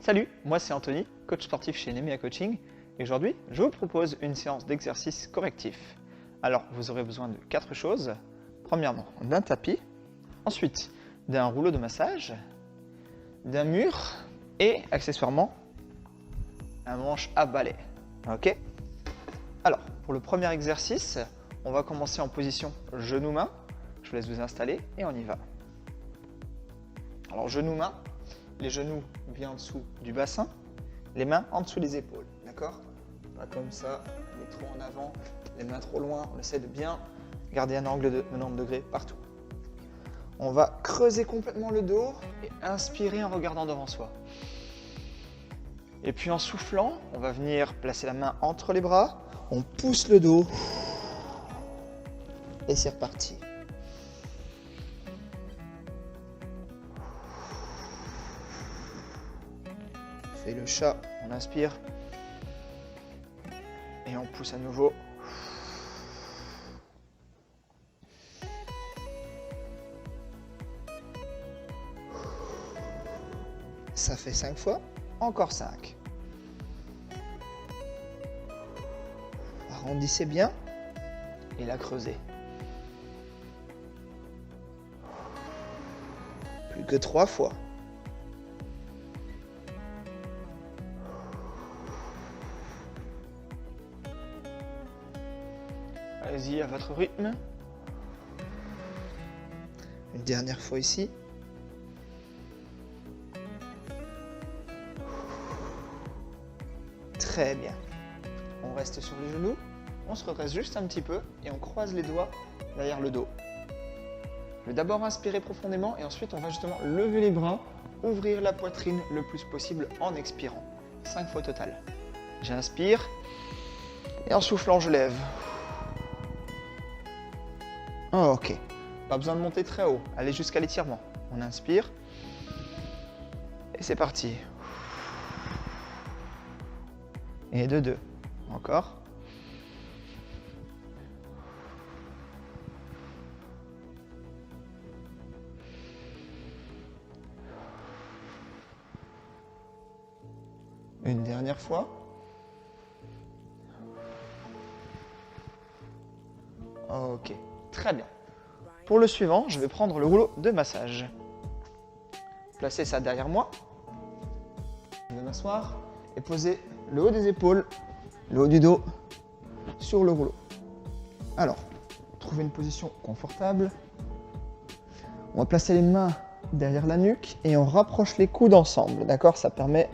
Salut, moi c'est Anthony, coach sportif chez Nemia Coaching et aujourd'hui je vous propose une séance d'exercice correctif. Alors vous aurez besoin de 4 choses. Premièrement, d'un tapis, ensuite d'un rouleau de massage, d'un mur et accessoirement un manche à balai. Ok? Alors pour le premier exercice, on va commencer en position genou-main. Je vous laisse vous installer et on y va. Alors genou-main. Les genoux bien en dessous du bassin, les mains en dessous des épaules, d'accord? Pas comme ça, on est trop en avant, les mains trop loin, on essaie de bien garder un angle de 90 degrés partout. On va creuser complètement le dos et inspirer en regardant devant soi. Et puis en soufflant, on va venir placer la main entre les bras, on pousse le dos et c'est reparti. Fait le chat, on inspire et on pousse à nouveau. Ça fait 5 fois, encore 5. Arrondissez bien et la creusez. Plus que 3 fois. Allez-y à votre rythme. Une dernière fois ici. Très bien. On reste sur les genoux. On se redresse juste un petit peu et on croise les doigts derrière le dos. Je vais d'abord inspirer profondément et ensuite on va justement lever les bras, ouvrir la poitrine le plus possible en expirant. 5 fois au total. J'inspire et en soufflant je lève. Oh, ok, pas besoin de monter très haut, allez jusqu'à l'étirement. On inspire et c'est parti. Et de 2, encore. Une dernière fois. Ok. Très bien. Pour le suivant, je vais prendre le rouleau de massage. Placez ça derrière moi. Je vais m'asseoir et poser le haut des épaules, le haut du dos sur le rouleau. Alors, trouvez une position confortable. On va placer les mains derrière la nuque et on rapproche les coudes ensemble. D'accord? Ça permet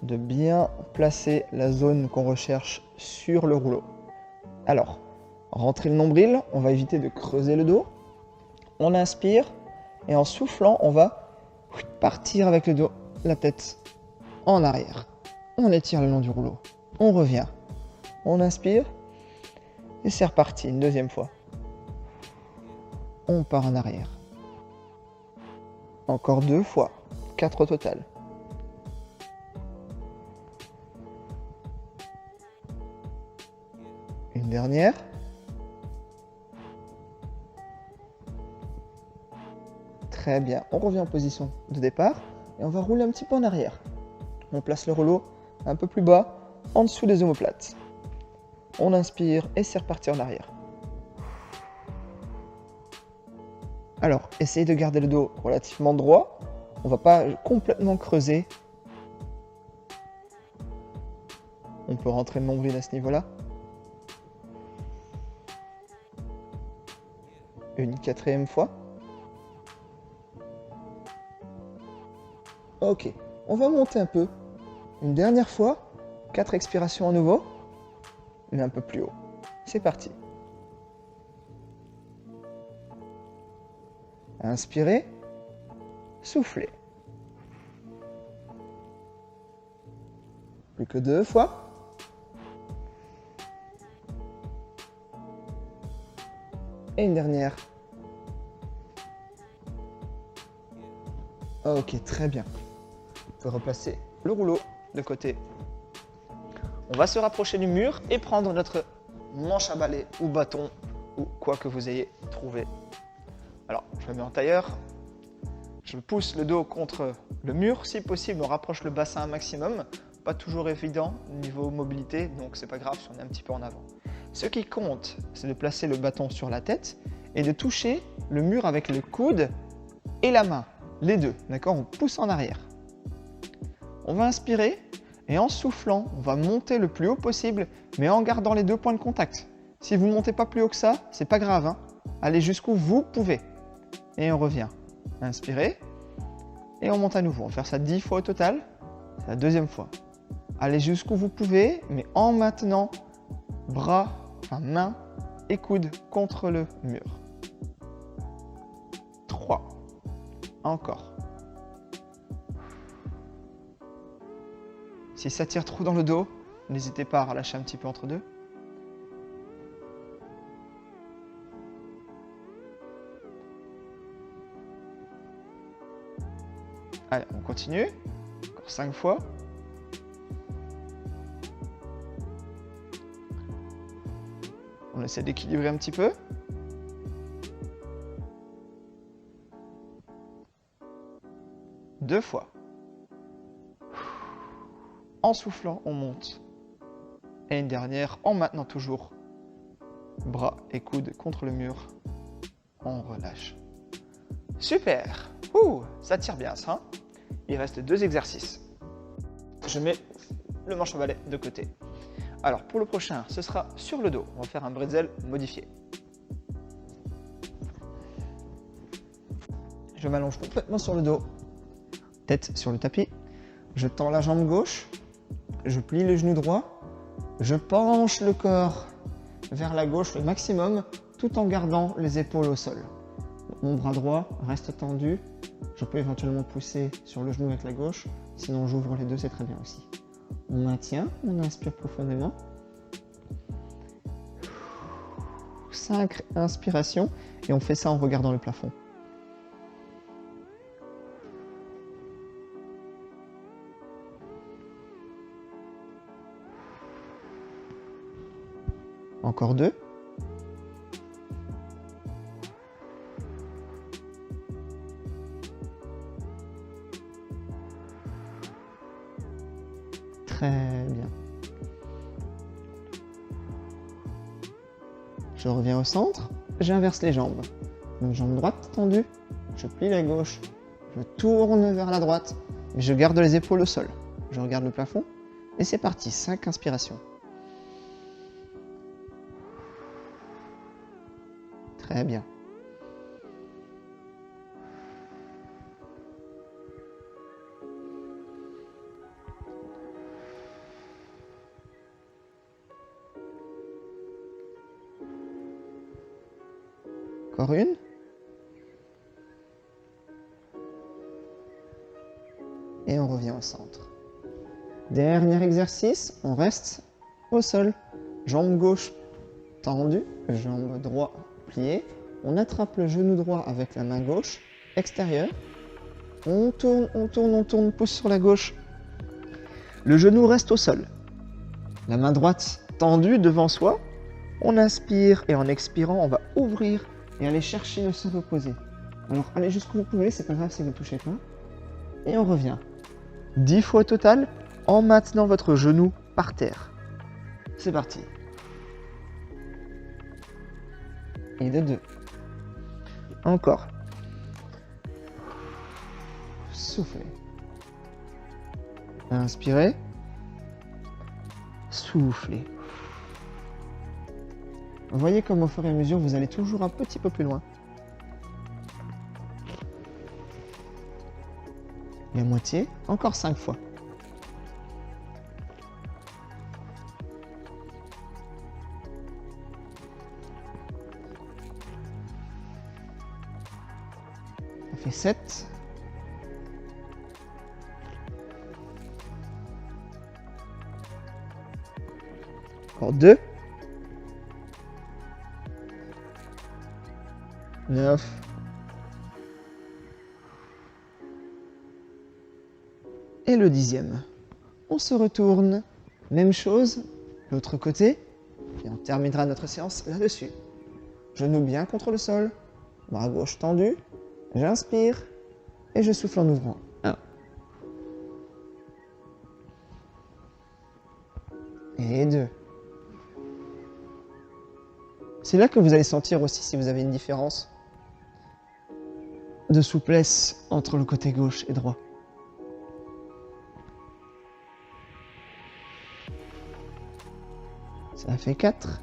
de bien placer la zone qu'on recherche sur le rouleau. Alors, rentrez le nombril, on va éviter de creuser le dos. On inspire et en soufflant, on va partir avec le dos, la tête en arrière. On étire le long du rouleau. On revient. On inspire et c'est reparti une deuxième fois. On part en arrière. Encore 2 fois, 4 au total. Une dernière. Très bien, on revient en position de départ et on va rouler un petit peu en arrière. On place le rouleau un peu plus bas, en dessous des omoplates. On inspire et c'est reparti en arrière. Alors, essayez de garder le dos relativement droit. On ne va pas complètement creuser. On peut rentrer le nombril à ce niveau-là. Une 4e fois. Ok, on va monter un peu. Une dernière fois, 4 expirations à nouveau, mais un peu plus haut. C'est parti. Inspirez, soufflez. Plus que 2 fois. Et une dernière. Ok, très bien. On peut replacer le rouleau de côté. On va se rapprocher du mur et prendre notre manche à balai ou bâton ou quoi que vous ayez trouvé. Alors, je me mets en tailleur. Je pousse le dos contre le mur. Si possible, on rapproche le bassin un maximum. Pas toujours évident niveau mobilité, donc c'est pas grave si on est un petit peu en avant. Ce qui compte, c'est de placer le bâton sur la tête et de toucher le mur avec le coude et la main, les deux, d'accord? On pousse en arrière. On va inspirer et en soufflant, on va monter le plus haut possible, mais en gardant les deux points de contact. Si vous ne montez pas plus haut que ça, c'est pas grave, hein? Allez jusqu'où vous pouvez. Et on revient. Inspirez et on monte à nouveau. On va faire ça 10 fois au total. C'est la deuxième fois. Allez jusqu'où vous pouvez, mais en maintenant bras, enfin mains et coudes contre le mur. 3. Encore. Si ça tire trop dans le dos, n'hésitez pas à relâcher un petit peu entre deux. Allez, on continue. Encore 5 fois. On essaie d'équilibrer un petit peu. Deux fois. En soufflant, on monte. Et une dernière, en maintenant toujours. Bras et coudes contre le mur. On relâche. Super. Ça tire bien ça. Il reste 2 exercices. Je mets le manche en balai de côté. Alors pour le prochain, ce sera sur le dos. On va faire un bretzel modifié. Je m'allonge complètement sur le dos. Tête sur le tapis. Je tends la jambe gauche. Je plie le genou droit. Je penche le corps vers la gauche le maximum tout en gardant les épaules au sol. Mon bras droit reste tendu. Je peux éventuellement pousser sur le genou avec la gauche. Sinon j'ouvre les deux, c'est très bien aussi. On maintient, on inspire profondément. 5 inspirations et on fait ça en regardant le plafond. Encore 2. Très bien. Je reviens au centre, j'inverse les jambes. Une jambe droite tendue, je plie la gauche, je tourne vers la droite, mais je garde les épaules au sol. Je regarde le plafond et c'est parti, 5 inspirations. Très bien. Encore une. Et on revient au centre. Dernier exercice, on reste au sol. Jambe gauche tendue, jambe droite pliée. On attrape le genou droit avec la main gauche, extérieure. On tourne, on tourne, on tourne, pousse sur la gauche. Le genou reste au sol. La main droite tendue devant soi. On inspire et en expirant, on va ouvrir et aller chercher le sol opposé. Alors allez jusqu'où vous pouvez, c'est pas grave si vous ne touchez pas. Et on revient. 10 fois au total en maintenant votre genou par terre. C'est parti. Et de 2. Encore. Soufflez. Inspirez. Soufflez. Vous voyez comme au fur et à mesure, vous allez toujours un petit peu plus loin. Et à moitié, encore 5 fois. Ça fait 7. Encore 2. 9. Et le 10e. On se retourne. Même chose, l'autre côté. Et on terminera notre séance là-dessus. Genou bien contre le sol. Bras gauche tendu. J'inspire. Et je souffle en ouvrant. 1. Et 2. C'est là que vous allez sentir aussi si vous avez une différence de souplesse entre le côté gauche et droit. Ça fait 4.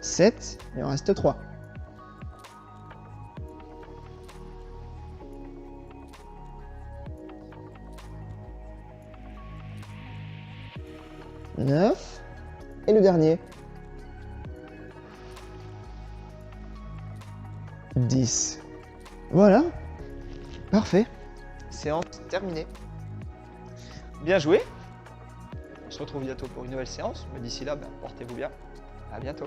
Sept, il en reste 3. Neuf. Et le dernier. 10. Voilà. Parfait. Séance terminée. Bien joué. On se retrouve bientôt pour une nouvelle séance, mais d'ici là, portez-vous bien. À bientôt.